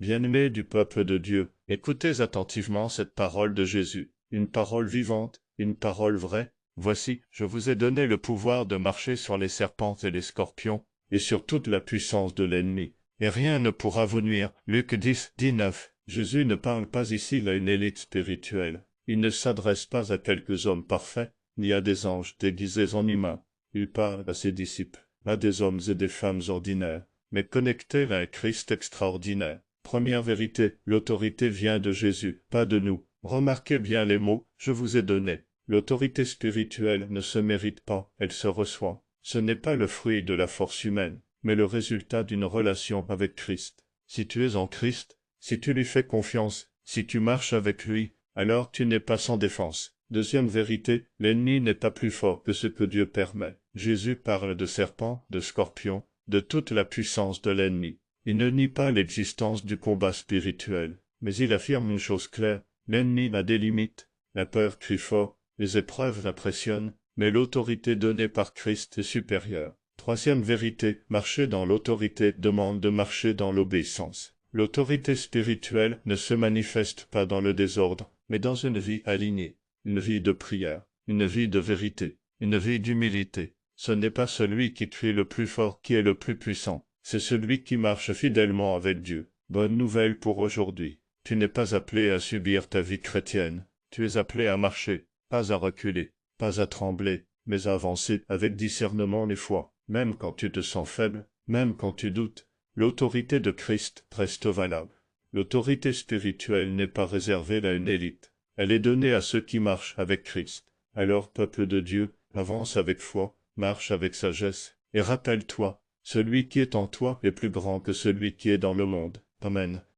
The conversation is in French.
Bien-aimés du peuple de Dieu, écoutez attentivement cette parole de Jésus, une parole vivante, une parole vraie. Voici, je vous ai donné le pouvoir de marcher sur les serpents et les scorpions, et sur toute la puissance de l'ennemi, et rien ne pourra vous nuire. Luc 10, 19. Jésus ne parle pas ici à une élite spirituelle. Il ne s'adresse pas à quelques hommes parfaits, ni à des anges déguisés en humains. Il parle à ses disciples, à des hommes et des femmes ordinaires, mais connectés à un Christ extraordinaire. Première vérité, l'autorité vient de Jésus, pas de nous. Remarquez bien les mots, je vous ai donné. L'autorité spirituelle ne se mérite pas, elle se reçoit. Ce n'est pas le fruit de la force humaine, mais le résultat d'une relation avec Christ. Si tu es en Christ, si tu lui fais confiance, si tu marches avec lui, alors tu n'es pas sans défense. Deuxième vérité, l'ennemi n'est pas plus fort que ce que Dieu permet. Jésus parle de serpents, de scorpions, de toute la puissance de l'ennemi. Il ne nie pas l'existence du combat spirituel, mais il affirme une chose claire, l'ennemi a des limites, la peur crie fort, les épreuves l'impressionnent, mais l'autorité donnée par Christ est supérieure. Troisième vérité, marcher dans l'autorité demande de marcher dans l'obéissance. L'autorité spirituelle ne se manifeste pas dans le désordre, mais dans une vie alignée, une vie de prière, une vie de vérité, une vie d'humilité. Ce n'est pas celui qui crie le plus fort qui est le plus puissant, c'est celui qui marche fidèlement avec Dieu. Bonne nouvelle pour aujourd'hui. Tu n'es pas appelé à subir ta vie chrétienne, tu es appelé à marcher, pas à reculer, pas à trembler, mais à avancer avec discernement et foi, même quand tu te sens faible, même quand tu doutes. L'autorité de Christ reste valable. L'autorité spirituelle n'est pas réservée à une élite. Elle est donnée à ceux qui marchent avec Christ. Alors, peuple de Dieu, avance avec foi, marche avec sagesse, et rappelle-toi, celui qui est en toi est plus grand que celui qui est dans le monde. Amen.